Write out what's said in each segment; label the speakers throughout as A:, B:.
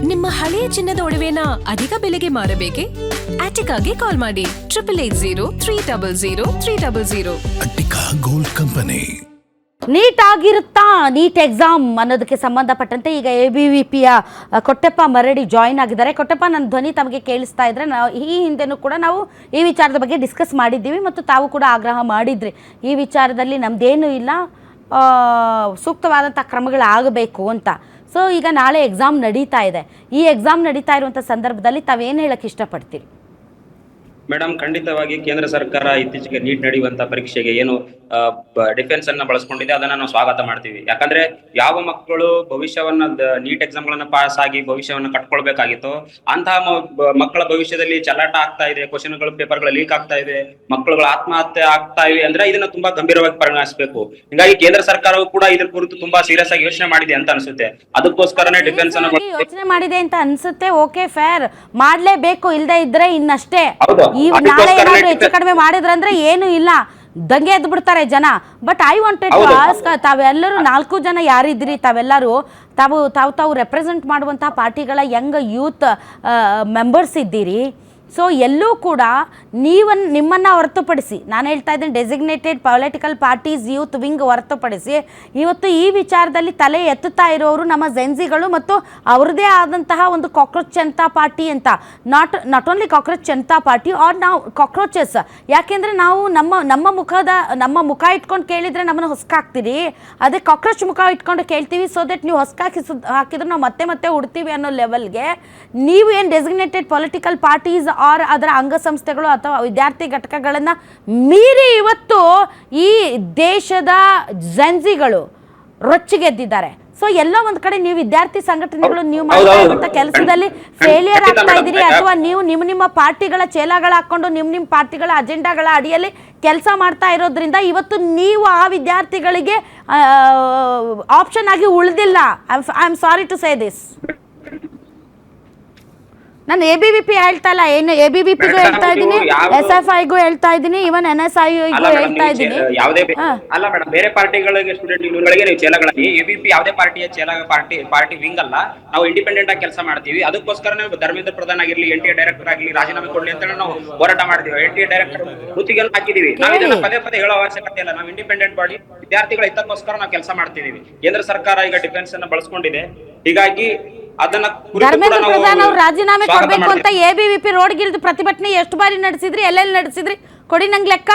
A: ನಿಮ್ಮ ಹಳೆಯ ಚಿನ್ನದ ಒಡವೆನ ಅಧಿಕ ಬೆಲೆಗೆ ಮಾರಬೇಕೆ? ಆಟಿಕಾಗೆ ಕಾಲ್ ಮಾಡಿ 8880
B: ಅಟ್ಟಿಕಾ ಗೋಲ್ಡ್ ಕಂಪನಿ.
C: ನೀಟ್ ಆಗಿರುತ್ತಾ ನೀಟ್ ಎಕ್ಸಾಮ್ ಅನ್ನೋದಕ್ಕೆ ಸಂಬಂಧಪಟ್ಟಂತೆ ಈಗ ABVPಯ ಕೊಟ್ಟಪ್ಪ ಮರಡಿ ಜಾಯಿನ್ ಆಗಿದ್ದಾರೆ. ಕೊಟ್ಟಪ್ಪ, ನನ್ನ ಧ್ವನಿ ತಮಗೆ ಕೇಳಿಸ್ತಾ ಇದ್ರೆ ನಾವು ಈ ಹಿಂದೆನೂ ಕೂಡ ನಾವು ಈ ವಿಚಾರದ ಬಗ್ಗೆ ಡಿಸ್ಕಸ್ ಮಾಡಿದ್ದೀವಿ ಮತ್ತು ತಾವು ಕೂಡ ಆಗ್ರಹ ಮಾಡಿದ್ರಿ ಈ ವಿಚಾರದಲ್ಲಿ ನಮ್ಮದೇನೂ ಇಲ್ಲ, ಸೂಕ್ತವಾದಂಥ ಕ್ರಮಗಳಾಗಬೇಕು ಅಂತ. ಸೊ ಈಗ ನಾಳೆ ಎಕ್ಸಾಮ್ ನಡೀತಾ ಇದೆ. ಈ ಎಕ್ಸಾಮ್ ನಡೀತಾ ಇರುವಂಥ ಸಂದರ್ಭದಲ್ಲಿ ತಾವೇನು ಹೇಳಕ್ಕೆ ಇಷ್ಟಪಡ್ತೀರಿ?
D: ಮೇಡಮ್, ಖಂಡಿತವಾಗಿ ಕೇಂದ್ರ ಸರ್ಕಾರ ಇತ್ತೀಚೆಗೆ ನೀಟ್ ನಡೆಯುವಂತ ಪರೀಕ್ಷೆಗೆ ಏನು ಡಿಫೆನ್ಸ್ ಅನ್ನ ಬಳಸ್ಕೊಂಡಿದೆ ಅದನ್ನ ನಾವು ಸ್ವಾಗತ ಮಾಡ್ತೀವಿ. ಯಾಕಂದ್ರೆ ಯಾವ ಮಕ್ಕಳು ಭವಿಷ್ಯವನ್ನ ನೀಟ್ ಎಕ್ಸಾಮ್ ಗಳನ್ನ ಪಾಸ್ ಆಗಿ ಭವಿಷ್ಯವನ್ನ ಕಟ್ಕೊಳ್ಬೇಕಾಗಿತ್ತು ಅಂತಹ ಮಕ್ಕಳ ಭವಿಷ್ಯದಲ್ಲಿ ಚಲಾಟ ಆಗ್ತಾ ಇದೆ, ಕ್ವಶನ್ಗಳು ಪೇಪರ್ಗಳು ಲೀಕ್ ಆಗ್ತಾ ಇದೆ, ಮಕ್ಕಳುಗಳ ಆತ್ಮಹತ್ಯೆ ಆಗ್ತಾ ಇವೆ ಅಂದ್ರೆ ಇದನ್ನ ತುಂಬಾ ಗಂಭೀರವಾಗಿ ಪರಿಗಣಿಸಬೇಕು. ಹೀಗಾಗಿ ಕೇಂದ್ರ ಸರ್ಕಾರವು ಕೂಡ ಇದ್ರ ಕುರಿತು ತುಂಬಾ ಸೀರಿಯಸ್ ಆಗಿ ಯೋಚನೆ ಮಾಡಿದೆ ಅಂತ ಅನ್ಸುತ್ತೆ. ಅದಕ್ಕೋಸ್ಕರನೇ ಡಿಫೆನ್ಸ್ ಅನ್ನ
C: ಯೋಚನೆ ಮಾಡಿದೆ ಅಂತ ಅನ್ಸುತ್ತೆ. ಓಕೆ, ಫೇರ್, ಮಾಡ್ಲೇಬೇಕು, ಇಲ್ದೇ ಇದ್ರೆ ಇನ್ನಷ್ಟೇ. ಈ ನಾಳೆ ಏನಾದ್ರು ಹೆಚ್ಚು ಕಡಿಮೆ ಮಾಡಿದ್ರಂದ್ರೆ ಏನು ಇಲ್ಲ, ದಂಗೆ ಎದ್ದು ಬಿಡ್ತಾರೆ ಜನ. But I wanted to ask, ತಾವೆಲ್ಲರೂ 4 ಜನ ಯಾರಿದ್ದೀರಿ, ತಾವೆಲ್ಲರೂ ತಾವು ರೆಪ್ರೆಸೆಂಟ್ ಮಾಡುವಂತಹ ಪಾರ್ಟಿಗಳ ಯಂಗ್ ಯೂತ್ ಮೆಂಬರ್ಸ್ ಇದ್ದೀರಿ. ಸೊ ಎಲ್ಲೂ ಕೂಡ ನಿಮ್ಮನ್ನು ಹೊರತುಪಡಿಸಿ, ನಾನು ಹೇಳ್ತಾ ಇದ್ದೀನಿ designated political parties youth wing ಹೊರತುಪಡಿಸಿ ಇವತ್ತು ಈ ವಿಚಾರದಲ್ಲಿ ತಲೆ ಎತ್ತುತ್ತಾ ಇರೋರು ನಮ್ಮ ಜೆನ್ಸಿಗಳು ಮತ್ತು ಅವ್ರದ್ದೇ ಆದಂತಹ ಒಂದು ಕಾಕ್ರೋಚ್ ಜನತಾ ಪಾರ್ಟಿ ಅಂತ. Not only cockroach Janata party are ನಾವು ಕಾಕ್ರೋಚಸ್. ಯಾಕೆಂದರೆ ನಾವು ನಮ್ಮ ಮುಖ ಇಟ್ಕೊಂಡು ಕೇಳಿದರೆ ನಮ್ಮನ್ನು ಹೊಸ್ಕಾಕ್ತೀರಿ, ಅದೇ ಕಾಕ್ರೋಚ್ ಮುಖ ಇಟ್ಕೊಂಡು ಕೇಳ್ತೀವಿ. ಸೊ ದಟ್ ನೀವು ಹಾಕಿದ್ರೆ ನಾವು ಮತ್ತೆ ಉಡ್ತೀವಿ ಅನ್ನೋ ಲೆವೆಲ್ಗೆ ನೀವು ಏನು ಡೆಸಿಗ್ನೇಟೆಡ್ ಪೊಲಿಟಿಕಲ್ ಪಾರ್ಟೀಸ್ ಆರ್ ಅದರ ಅಂಗಸಂಸ್ಥೆಗಳು ಅಥವಾ ವಿದ್ಯಾರ್ಥಿ ಘಟಕಗಳನ್ನು ಮೀರಿ ಇವತ್ತು ಈ ದೇಶದ ಜೆನ್ಸಿಗಳು ರೊಚ್ಚಿಗೆದ್ದಿದ್ದಾರೆ. ಸೊ ಎಲ್ಲ ಒಂದು ಕಡೆ ನೀವು ವಿದ್ಯಾರ್ಥಿ ಸಂಘಟನೆಗಳು ನೀವು ಮಾಡ್ತಾ ಇರುವಂತ ಕೆಲಸದಲ್ಲಿ ಫೇಲಿಯರ್ ಆಗ್ತಾ ಇದ್ದೀರಿ, ಅಥವಾ ನೀವು ನಿಮ್ಮ ಪಾರ್ಟಿಗಳ ಚೇಲಾಗಳ ಹಾಕೊಂಡು ನಿಮ್ಮ ಪಾರ್ಟಿಗಳ ಅಜೆಂಡಾಗಳ ಅಡಿಯಲ್ಲಿ ಕೆಲಸ ಮಾಡ್ತಾ ಇರೋದ್ರಿಂದ ಇವತ್ತು ನೀವು ಆ ವಿದ್ಯಾರ್ಥಿಗಳಿಗೆ ಆಪ್ಷನ್ ಆಗಿ ಉಳಿದಿಲ್ಲ. I am sorry to say this. ನಾನು ABVP ಹೇಳ್ತಾ ಇಲ್ಲ, ಏನು ABVPಗೂ ಹೇಳ್ತಾ ಇದ್ದೀನಿ, SFIಗೂ ಹೇಳ್ತಾ ಇದ್ದೀನಿ, ಇವನ್ NSIಗೂ ಹೇಳ್ತಾ ಇದ್ದೀನಿ.
D: ಅಲ್ಲ ಮೇಡಮ್, ಬೇರೆ ಪಾರ್ಟಿಗಳಿಗೆ ಸ್ಟೂಡೆಂಟ್ಗಳಿಗೆ ನೀವು ಚೇಲಗಳಾಗಿ ABVP ಯಾವುದೇ ಪಾರ್ಟಿಯ ಚೇಲ ಪಾರ್ಟಿ ವಿಂಗ್ ಅಲ್ಲ. ನಾವು ಇಂಡಿಪೆಂಡೆಂಟ್ ಆಗಿ ಕೆಲಸ ಮಾಡ್ತೀವಿ. ಅದಕ್ಕೋಸ್ಕರ ನಾವು ಧರ್ಮೇಂದ್ರ ಪ್ರಧಾನ್ ಆಗಿರ್ಲಿ, NTA ಡೈರೆಕ್ಟರ್ ಆಗಲಿ ರಾಜೀನಾಮೆ ಕೊಡ್ಲಿ ಅಂತ ನಾವು ಹೋರಾಟ ಮಾಡ್ತೀವಿ. NTA ಡೈರೆಕ್ಟರ್ ಗುತ್ತಿಗೆಲ್ಲ ಹಾಕಿದೀವಿ. ನಾವು ಇದನ್ನ ಪದೇ ಹೇಳೋ ಅವಶ್ಯಕತೆ ಇಲ್ಲ. ನಾವು ಇಂಡಿಪೆಂಡೆಂಟ್ ಬಾಡಿ, ವಿದ್ಯಾರ್ಥಿಗಳ ಹಿತಕ್ಕೋಸ್ಕರ ನಾವು ಕೆಲಸ ಮಾಡ್ತಿದೀವಿ. ಕೇಂದ್ರ ಸರ್ಕಾರ ಈಗ ಡಿಫೆನ್ಸ್ ಅನ್ನ ಬಳಸ್ಕೊಂಡಿದೆ. ಹೀಗಾಗಿ
C: ಧರ್ಮೇಂದ್ರ ಪ್ರಧಾನ್ ಅವ್ರು ರಾಜೀನಾಮೆ ಕೊಡ್ಬೇಕು ಅಂತ ABVP ರೋಡ್ಗಿಳಿದು ಪ್ರತಿಭಟನೆ ಎಷ್ಟು ಬಾರಿ ನಡೆಸಿದ್ರಿ, ಎಲ್ಲೆಲ್ಲಿ ನಡೆಸಿದ್ರಿ, ಕೊಡಿ ನಂಗೆ ಲೆಕ್ಕ.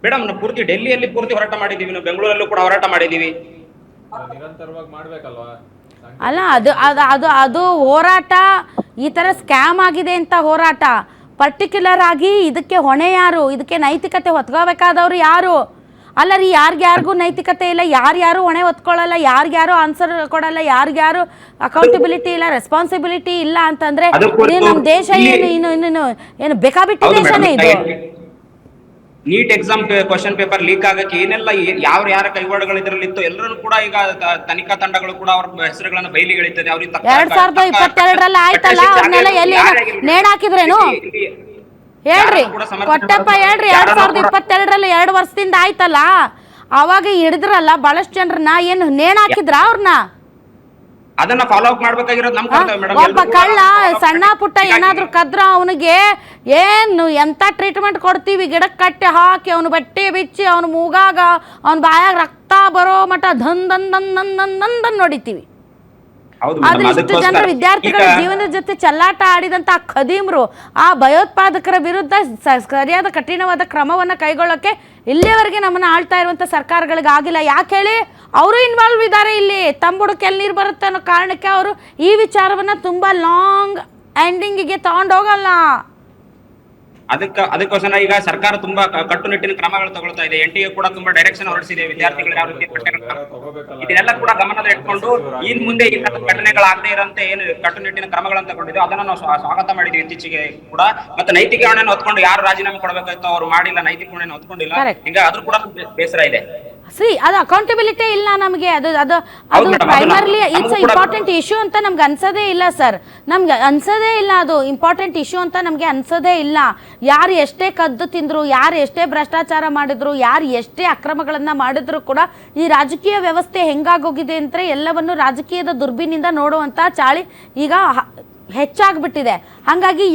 D: ಮೇಡಮ್, ನಾವು ಪೂರ್ತಿ ಡೆಲ್ಲಿಯಲ್ಲಿ ಹೋರಾಟ ಮಾಡಿದೀವಿ, ನಾವು ಬೆಂಗಳೂರಲ್ಲೂ ಕೂಡ ಹೋರಾಟ ಮಾಡಿದೀವಿ.
C: ಅಲ್ಲ, ಅದು ಹೋರಾಟ ಈ ತರ ಸ್ಕ್ಯಾಮ್ ಆಗಿದೆ ಅಂತ ಹೋರಾಟ. ಪರ್ಟಿಕ್ಯುಲರ್ ಆಗಿ ಇದಕ್ಕೆ ಹೊಣೆ ಯಾರು, ಇದಕ್ಕೆ ನೈತಿಕತೆ ಹೊತ್ಕೋಬೇಕಾದವ್ರು ಯಾರು? ಅಲ್ಲ ರೀ, ಯಾರಿಗ್ಯಾರಿಗೂ ನೈತಿಕತೆ ಇಲ್ಲ, ಯಾರು ಹೊಣೆ ಹೊತ್ಕೊಳ್ಳಲ್ಲ, ಯಾರಿಗ್ಯಾರು ಆನ್ಸರ್ ಕೊಡಲ್ಲ, ಯಾರಿಗ್ಯಾರು ಅಕೌಂಟಬಿಲಿಟಿ ಇಲ್ಲ, ರೆಸ್ಪಾನ್ಸಿಬಿಲಿಟಿ ಇಲ್ಲ ಅಂತಂದ್ರೆ ನಮ್ಮ ದೇಶ ಏನು ಬೇಕಾಬಿಟ್ಟಿ ದೇಶನೇ ಇದು.
D: NEET exam question paper leak ಆಗಕ್ಕೆ ಏನೆಲ್ಲ ಯಾರ ಕೈವಾಡಗಳು ಇದರಲ್ಲಿತ್ತು ಎಲ್ಲರೂ ಕೂಡ ಈಗ ತನಿಖಾ ತಂಡಗಳು ಕೂಡ ಅವ್ರ ಹೆಸರುಗಳನ್ನ ಬಯಲಿಗಳಿರ್ತದೆ. ಅವ್ರಿಗೆ
C: 2022ರಲ್ಲಿ ಆಯ್ತಲ್ಲ, ಅವ್ರನ್ನೆಲ್ಲ ಎಲ್ಲಿ ನೇಣಾಕಿದ್ರೇನು ಹೇಳ್ರಿ ಕೊಟ್ಟಪ್ಪ, ಹೇಳ್ರಿ. 2022ರಲ್ಲಿ 2 ವರ್ಷದಿಂದ ಆಯ್ತಲ್ಲ, ಅವಾಗ ಹಿಡಿದ್ರಲ್ಲ ಬಹಳಷ್ಟು ಜನರನ್ನ, ಏನು ನೇಣಾಕಿದ್ರ ಅವ್ರನ್ನ?
D: ಅದನ್ನ ಫಾಲೋ ಅಪ್ ಮಾಡ್ಬೇಕಾಗಿರೋದು ನಮ್ಮ ಕರ್ತವ್ಯ ಮೇಡಮ್.
C: ಒಬ್ಬ ಕಳ್ಳ ಸಣ್ಣ ಪುಟ್ಟ ಏನಾದ್ರು ಕದ್ರ ಅವನಿಗೆ ಏನು ಎಂತ ಟ್ರೀಟ್ಮೆಂಟ್ ಕೊಡ್ತೀವಿ, ಗಿಡಕ್ಕೆ ಕಟ್ಟಿ ಹಾಕಿ ಅವನು ಬಟ್ಟೆ ಬಿಚ್ಚಿ ಅವನು ಮೂಗಾಗ ಅವನ ಬಾಯಾಗ ರಕ್ತ ಬರೋ ಮಠ ದಂದನ್ ನೋಡಿತೀವಿ. ಆದ್ರೆ ಇಷ್ಟು ಜನರ ವಿದ್ಯಾರ್ಥಿಗಳ ಜೀವನದ ಜೊತೆ ಚೆಲ್ಲಾಟ ಆಡಿದಂತ ಖದೀಮ್ರು, ಆ ಭಯೋತ್ಪಾದಕರ ವಿರುದ್ಧ ಸರಿಯಾದ ಕಠಿಣವಾದ ಕ್ರಮವನ್ನ ಕೈಗೊಳ್ಳೋಕೆ ಇಲ್ಲಿಯವರೆಗೆ ನಮ್ಮನ್ನ ಆಳ್ತಾ ಇರುವಂತ ಸರ್ಕಾರಗಳಿಗೆ ಆಗಿಲ್ಲ. ಯಾಕೆ ಹೇಳಿ? ಅವರು ಇನ್ವಾಲ್ವ್ ಇದ್ದಾರೆ. ಇಲ್ಲಿ ತಂಬುಡಕ್ಕೆ ಎಲ್ಲಿ ನೀರು ಬರುತ್ತೆ ಅನ್ನೋ ಕಾರಣಕ್ಕೆ ಅವರು ಈ ವಿಚಾರವನ್ನ ತುಂಬಾ ಲಾಂಗ್ ಎಂಡಿಂಗಿಗೆ ತಗೊಂಡೋಗಲ್ಲ.
D: ಅದಕ್ಕೋಸ್ಕರ ಈಗ ಸರ್ಕಾರ ತುಂಬಾ ಕಟ್ಟುನಿಟ್ಟಿನ ಕ್ರಮಗಳು ತಗೊಳ್ತಾ ಇದೆ. NTA ಕೂಡ ತುಂಬಾ ಡೈರೆಕ್ಷನ್ ಹೊರಡಿಸಿದೆ ವಿದ್ಯಾರ್ಥಿಗಳು ಯಾವ ರೀತಿ ಇದನ್ನೆಲ್ಲ ಕೂಡ ಗಮನದಲ್ಲಿ ಇಟ್ಕೊಂಡು ಇನ್ ಮುಂದೆ ಈ ಘಟನೆಗಳಾಗದೇ ಇರೋಂತೆ ಏನು ಕಟ್ಟುನಿಟ್ಟಿನ ಕ್ರಮಗಳನ್ನು ತಗೊಂಡಿದೆ ಅದನ್ನ ನಾವು ಸ್ವಾಗತ ಮಾಡಿದ್ವಿ ಇತ್ತೀಚೆಗೆ ಕೂಡ. ಮತ್ತೆ ನೈತಿಕ ಹೊಣೆಯನ್ನು ಹೊತ್ಕೊಂಡು ಯಾರು ರಾಜೀನಾಮೆ ಕೊಡಬೇಕಾಯ್ತು ಅವ್ರು ಮಾಡಿಲ್ಲ, ನೈತಿಕ ಹೊಣೆಯನ್ನು ಹೊತ್ಕೊಂಡಿಲ್ಲ. ಈಗ ಅದ್ರ ಕೂಡ ಬೇಸರ ಇದೆ.
C: ಅದು ಅಕೌಂಟಬಿಲಿಟಿ ಇಲ್ಲ ನಮಗೆ. ಅದು ಅದು
D: ಹೌದು
C: ಅದು
D: madam,
C: ಪ್ರೈಮರ್ಲಿ
D: ಅದನ್ನ
C: ಇಟ್ಸ್ ಇಂಪಾರ್ಟೆಂಟ್ ಇಶ್ಯೂ ಅಂತ ನಮ್ಗೆ ಅನ್ಸೋದೇ ಇಲ್ಲ ಸರ್. ನಮ್ಗೆ ಅನ್ಸೋದೇ ಇಲ್ಲ ಅದು ಇಂಪಾರ್ಟೆಂಟ್ ಇಶ್ಯೂ ಅಂತ ನಮಗೆ ಅನ್ಸೋದೇ ಇಲ್ಲ. ಯಾರು ಎಷ್ಟೇ ಕದ್ದು ತಿಂದ್ರು, ಯಾರು ಎಷ್ಟೇ ಭ್ರಷ್ಟಾಚಾರ ಮಾಡಿದ್ರು, ಯಾರು ಎಷ್ಟೇ ಅಕ್ರಮಗಳನ್ನ ಮಾಡಿದ್ರು ಕೂಡ ಈ ರಾಜಕೀಯ ವ್ಯವಸ್ಥೆ ಹೆಂಗಾಗೋಗಿದೆ ಅಂದರೆ ಎಲ್ಲವನ್ನು ರಾಜಕೀಯದ ದುರ್ಬಿನಿಂದ ನೋಡುವಂಥ ಚಾಳಿ ಈಗ ಹೆಚ್ಚಾಗ್ಬಿಟ್ಟಿದೆ. ಹಾಗಾಗಿ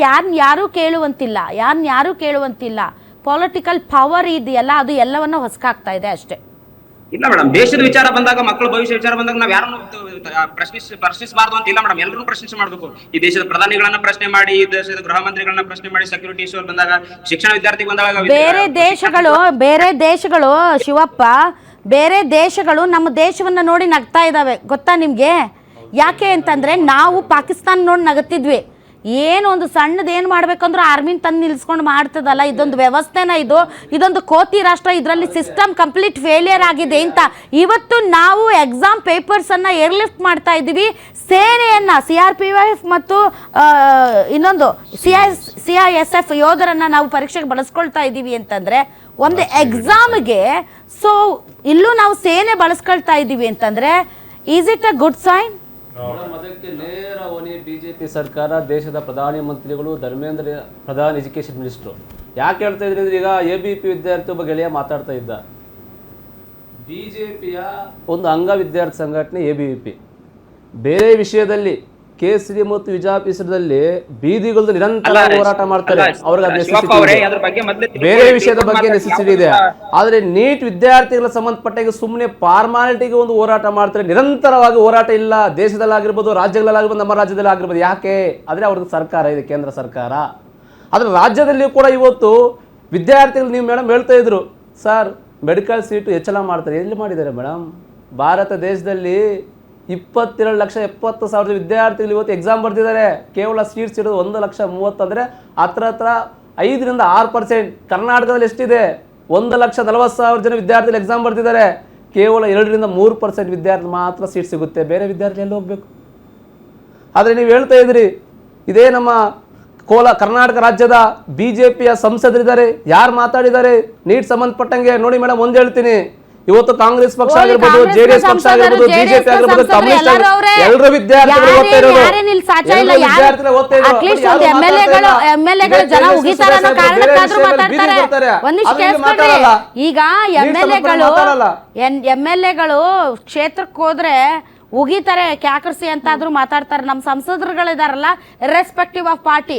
C: ಯಾರೂ ಕೇಳುವಂತಿಲ್ಲ. ಪೊಲಿಟಿಕಲ್ ಪವರ್ ಇದೆಯಲ್ಲ, ಅದು ಎಲ್ಲವನ್ನು ಹೊಸಕಾಗ್ತಾ ಇದೆ ಅಷ್ಟೇ.
D: ಇಲ್ಲ ಮೇಡಮ್, ದೇಶದ ವಿಚಾರ ಬಂದಾಗ, ಮಕ್ಕಳ ಭವಿಷ್ಯ ವಿಚಾರ ಬಂದಾಗ ನಾವ್ ಯಾರನ್ನು ಪ್ರಶ್ನಿಸಬಾರ್ದು ಅಂತ ಇಲ್ಲ ಮೇಡಮ್. ಎಲ್ಲರೂ ಪ್ರಶ್ನೆ ಮಾಡಬೇಕು. ಈ ದೇಶದ ಪ್ರಧಾನಿಗಳನ್ನ ಪ್ರಶ್ನೆ ಮಾಡಿ, ಈ ದೇಶದ ಗೃಹ ಮಂತ್ರಿಗಳನ್ನ ಪ್ರಶ್ನೆ ಮಾಡಿ, ಸೆಕ್ಯೂರಿಟಿ ಇಶ್ಯೂ ಬಂದಾಗ, ಶಿಕ್ಷಣ ವಿದ್ಯಾರ್ಥಿ ಬಂದಾಗ,
C: ಬೇರೆ ದೇಶಗಳು ಶಿವಪ್ಪ, ಬೇರೆ ದೇಶಗಳು ನಮ್ಮ ದೇಶವನ್ನ ನೋಡಿ ನಗ್ತಾ ಇದಾವೆ ಗೊತ್ತಾ ನಿಮ್ಗೆ? ಯಾಕೆ ಅಂತಂದ್ರೆ ನಾವು ಪಾಕಿಸ್ತಾನ ನೋಡಿ ನಗತ್ತಿದ್ವಿ. ಏನು ಒಂದು ಸಣ್ಣದು ಏನು ಮಾಡ್ಬೇಕಂದ್ರೂ ಆರ್ಮಿನ ತಂದು ನಿಲ್ಸ್ಕೊಂಡು ಮಾಡ್ತದಲ್ಲ, ಇದೊಂದು ವ್ಯವಸ್ಥೆನ, ಇದೊಂದು ಕೋತಿ ರಾಷ್ಟ್ರ, ಇದರಲ್ಲಿ ಸಿಸ್ಟಮ್ ಕಂಪ್ಲೀಟ್ ಫೇಲಿಯರ್ ಆಗಿದೆ ಅಂತ ಇವತ್ತು ನಾವು ಎಕ್ಸಾಮ್ ಪೇಪರ್ಸನ್ನು ಏರ್ಲಿಫ್ಟ್ ಮಾಡ್ತಾ ಇದ್ದೀವಿ. ಸೇನೆಯನ್ನು CRPF ಮತ್ತು ಇನ್ನೊಂದು CISF ಯೋಧರನ್ನು ನಾವು ಪರೀಕ್ಷೆಗೆ ಬಳಸ್ಕೊಳ್ತಾ ಇದ್ದೀವಿ ಅಂತಂದರೆ ಒಂದು ಎಕ್ಸಾಮ್ಗೆ. ಸೊ ಇಲ್ಲೂ ನಾವು ಸೇನೆ ಬಳಸ್ಕೊಳ್ತಾ ಇದ್ದೀವಿ ಅಂತಂದರೆ is it a good sign?
E: ಅದಕ್ಕೆ ನೇರ ಹೊಣೆ ಬಿಜೆಪಿ ಸರ್ಕಾರ, ದೇಶದ ಪ್ರಧಾನಿ ಮಂತ್ರಿಗಳು, ಧರ್ಮೇಂದ್ರ ಪ್ರಧಾನ್ ಎಜುಕೇಶನ್ ಮಿನಿಸ್ಟ್ರು. ಯಾಕೆ ಹೇಳ್ತಾ ಇದ್ರಿ ಅಂದ್ರೆ, ಈಗ ABVP ವಿದ್ಯಾರ್ಥಿ ಒಬ್ಬ ಗೆಳೆಯ ಮಾತಾಡ್ತಾ ಇದ್ದ, ಬಿಜೆಪಿಯ ಒಂದು ಅಂಗ ವಿದ್ಯಾರ್ಥಿ ಸಂಘಟನೆ ABVP ಬೇರೆ ವಿಷಯದಲ್ಲಿ ಕೇಸರಿ ಮತ್ತು ವಿಜಾಪೀಸರದಲ್ಲಿ ಬೀದಿಗಳು ನಿರಂತರ ಹೋರಾಟ ಮಾಡ್ತಾರೆ. ಬೇರೆ ವಿಷಯದ ಬಗ್ಗೆ ನೆಸೆಸಿಟಿ ಇದೆ. ಆದ್ರೆ ನೀಟ್ ವಿದ್ಯಾರ್ಥಿಗಳ ಸಂಬಂಧಪಟ್ಟಾಗ ಸುಮ್ಮನೆ ಫಾರ್ಮಾಲಿಟಿಗೆ ಒಂದು ಹೋರಾಟ ಮಾಡ್ತಾರೆ. ನಿರಂತರವಾಗಿ ಹೋರಾಟ ಇಲ್ಲ. ದೇಶದಲ್ಲಾಗಿರ್ಬೋದು, ರಾಜ್ಯಗಳಲ್ಲಾಗಿರ್ಬೋದು, ನಮ್ಮ ರಾಜ್ಯದಲ್ಲಿ ಆಗಿರ್ಬೋದು. ಯಾಕೆ ಆದ್ರೆ ಅವ್ರದ್ದು ಸರ್ಕಾರ ಇದೆ, ಕೇಂದ್ರ ಸರ್ಕಾರ. ಆದ್ರೆ ರಾಜ್ಯದಲ್ಲಿ ಕೂಡ ಇವತ್ತು ವಿದ್ಯಾರ್ಥಿಗಳು, ನೀವು ಮೇಡಮ್ ಹೇಳ್ತಾ ಇದ್ರು ಸರ್ ಮೆಡಿಕಲ್ ಸೀಟು ಹೆಚ್ಚಳ ಮಾಡ್ತಾರೆ. ಎಲ್ಲಿ ಮಾಡಿದ್ದಾರೆ ಮೇಡಮ್? ಭಾರತ ದೇಶದಲ್ಲಿ 22,70,000 ವಿದ್ಯಾರ್ಥಿಗಳು ಇವತ್ತು ಎಕ್ಸಾಮ್ ಬರ್ತಿದ್ದಾರೆ. ಕೇವಲ ಸೀಟ್ಸ್ ಇರೋದು 1,30,030 ಅಂದರೆ ಹತ್ರ 5-6%. ಕರ್ನಾಟಕದಲ್ಲಿ ಎಷ್ಟಿದೆ? 1,40,000 ಜನ ವಿದ್ಯಾರ್ಥಿಗಳು ಎಕ್ಸಾಮ್ ಬರ್ತಿದ್ದಾರೆ. ಕೇವಲ 2-3% ವಿದ್ಯಾರ್ಥಿ ಮಾತ್ರ ಸೀಟ್ ಸಿಗುತ್ತೆ. ಬೇರೆ ವಿದ್ಯಾರ್ಥಿ ಎಲ್ಲಿ ಹೋಗ್ಬೇಕು? ಆದರೆ ನೀವು ಹೇಳ್ತಾ ಇದ್ರಿ, ಇದೇ ನಮ್ಮ ಕರ್ನಾಟಕ ರಾಜ್ಯದ BJPಯ ಸಂಸದರಿದ್ದಾರೆ, ಯಾರು ಮಾತಾಡಿದ್ದಾರೆ ನೀಟ್ ಸಂಬಂಧಪಟ್ಟಂಗೆ? ನೋಡಿ ಮೇಡಮ್, ಒಂದು ಹೇಳ್ತೀನಿ, ಇವತ್ತು ಕಾಂಗ್ರೆಸ್ ಪಕ್ಷ ಆಗಿರ್ಬೋದು, JDS ಪಕ್ಷ ಆಗಿರ್ಬೋದು, BJP ಆಗಿರ್ಬೋದು, ಕಮ್ಯುನಿಸ್ಟ್ ಎಲ್ಲರೂ ವಿದ್ಯಾರ್ಥಿಗಳು ಓದ್ತಾ ಇರೋದು.
C: ಈಗ MLAಗಳು ಕ್ಷೇತ್ರಕ್ಕೆ ಹೋದ್ರೆ ಉಗಿತಾರೆ, ಕ್ಯಾಕರ್ಸಿ ಅಂತಾದ್ರೂ ಮಾತಾಡ್ತಾರೆ. ನಮ್ಮ ಸಂಸದರುಗಳಿದಾರಲ್ಲ, ರೆಸ್ಪೆಕ್ಟಿವ್ ಆಫ್ ಪಾರ್ಟಿ,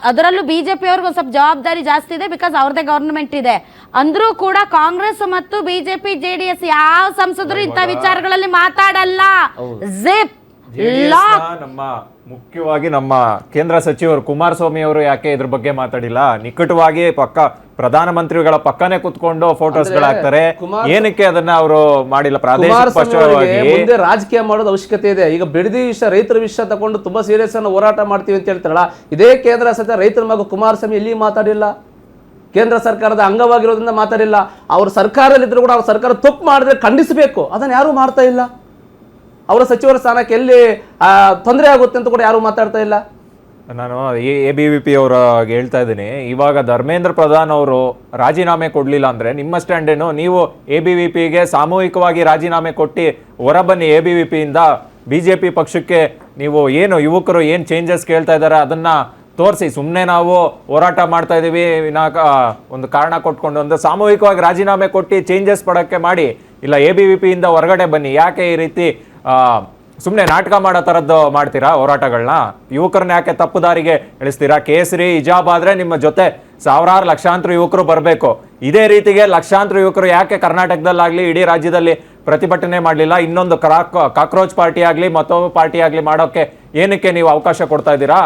C: ಅದರಲ್ಲೂ BJP ಅವ್ರಿಗೆ ಒಂದು ಸ್ವಲ್ಪ ಜವಾಬ್ದಾರಿ ಜಾಸ್ತಿ ಇದೆ, ಬಿಕಾಸ್ ಅವ್ರದೇ ಗವರ್ನಮೆಂಟ್ ಇದೆ. ಅಂದ್ರೂ ಕೂಡ ಕಾಂಗ್ರೆಸ್ ಮತ್ತು BJP JDS ಯಾವ ಸಂಸದರು ಇಂಥ ವಿಚಾರಗಳಲ್ಲಿ ಮಾತಾಡಲ್ಲ. ಜಿಪ್
F: ನಮ್ಮ ಮುಖ್ಯವಾಗಿ ನಮ್ಮ ಕೇಂದ್ರ ಸಚಿವರು ಕುಮಾರಸ್ವಾಮಿ ಅವರು ಯಾಕೆ ಇದ್ರ ಬಗ್ಗೆ ಮಾತಾಡಿಲ್ಲ? ನಿಕಟವಾಗಿ ಪ್ರಧಾನಮಂತ್ರಿಗಳ ಪಕ್ಕನೆ ಕುತ್ಕೊಂಡು ಫೋಟೋಸ್ಗಳಾಗ್ತಾರೆ. ಏನಕ್ಕೆ ಅದನ್ನ ಅವರು ಮಾಡಿಲ್ಲ?
E: ಮುಂದೆ ರಾಜಕೀಯ ಮಾಡೋದು ಅವಶ್ಯಕತೆ ಇದೆ. ಈಗ ಬಿಡದಿ ವಿಷಯ, ರೈತರ ವಿಷಯ ತಗೊಂಡು ತುಂಬಾ ಸೀರಿಯಸ್ ಅನ್ನು ಹೋರಾಟ ಮಾಡ್ತೀವಿ ಅಂತ ಹೇಳ್ತಾರಲ್ಲ, ಇದೇ ಕೇಂದ್ರ ಸಚಿವ ರೈತರ ಮಗ ಕುಮಾರಸ್ವಾಮಿ ಎಲ್ಲಿ ಮಾತಾಡಿಲ್ಲ? ಕೇಂದ್ರ ಸರ್ಕಾರದ ಅಂಗವಾಗಿರೋದ್ರಿಂದ ಮಾತಾಡಿಲ್ಲ. ಅವ್ರ ಸರ್ಕಾರದಲ್ಲಿದ್ರು ಕೂಡ ಅವ್ರ ಸರ್ಕಾರ ತಪ್ಪು ಮಾಡಿದ್ರೆ ಖಂಡಿಸಬೇಕು, ಅದನ್ನ ಯಾರು ಮಾಡ್ತಾ ಇಲ್ಲ. ಅವರ ಸಚಿವರ ಸ್ಥಾನಕ್ಕೆ ಎಲ್ಲಿ ತೊಂದರೆ ಆಗುತ್ತೆ ಅಂತ ಕೂಡ ಯಾರು ಮಾತಾಡ್ತಾ ಇಲ್ಲ.
F: ನಾನು ABVP ಅವರು ಹೇಳ್ತಾ ಇದ್ದೀನಿ, ಇವಾಗ ಧರ್ಮೇಂದ್ರ ಪ್ರಧಾನ್ ಅವರು ರಾಜೀನಾಮೆ ಕೊಡ್ಲಿಲ್ಲ ಅಂದ್ರೆ ನಿಮ್ಮ ಸ್ಟ್ಯಾಂಡ್ ಏನು? ನೀವು ABVPಗೆ ಸಾಮೂಹಿಕವಾಗಿ ರಾಜೀನಾಮೆ ಕೊಟ್ಟು ಹೊರಬನ್ನಿ. ABVP ಇಂದ BJP ಪಕ್ಷಕ್ಕೆ ನೀವು ಏನು ಯುವಕರು ಏನು ಚೇಂಜಸ್ ಕೇಳ್ತಾ ಇದ್ದಾರೆ ಅದನ್ನ ತೋರಿಸಿ. ಸುಮ್ಮನೆ ನಾವು ಹೋರಾಟ ಮಾಡ್ತಾ ಇದೀವಿ ಒಂದು ಕಾರಣ ಕೊಟ್ಕೊಂಡು ಒಂದು ಸಾಮೂಹಿಕವಾಗಿ ರಾಜೀನಾಮೆ ಕೊಟ್ಟು ಚೇಂಜಸ್ ಪಡೋಕ್ಕೆ ಮಾಡಿ. ಇಲ್ಲ ABVP ಇಂದ ಹೊರಗಡೆ ಬನ್ನಿ. ಯಾಕೆ ಈ ರೀತಿ ಸುಮ್ಮನೆ ನಾಟಕ ಮಾಡೋ ಥರದ್ದು ಮಾಡ್ತೀರಾ ಹೋರಾಟಗಳನ್ನ? ಯುವಕರನ್ನ ಯಾಕೆ ತಪ್ಪು ದಾರಿಗೆ ಇಳಿಸ್ತೀರಾ? ಕೇಸರಿ ಹಿಜಾಬ್ ಆದ್ರೆ ನಿಮ್ಮ ಜೊತೆ ಸಾವಿರಾರು ಲಕ್ಷಾಂತರ ಯುವಕರು ಬರಬೇಕು. ಇದೇ ರೀತಿಗೆ ಲಕ್ಷಾಂತರ ಯುವಕರು ಯಾಕೆ ಕರ್ನಾಟಕದಲ್ಲಾಗ್ಲಿ ಇಡೀ ರಾಜ್ಯದಲ್ಲಿ ಪ್ರತಿಭಟನೆ ಮಾಡಲಿಲ್ಲ? ಇನ್ನೊಂದು ಕಾಕ್ರೋಚ್ ಪಾರ್ಟಿ ಆಗಲಿ ಮತ್ತೊಬ್ಬ ಪಾರ್ಟಿ ಆಗಲಿ ಮಾಡೋಕ್ಕೆ ಏನಕ್ಕೆ ನೀವು ಅವಕಾಶ ಕೊಡ್ತಾ ಇದ್ದೀರಾ?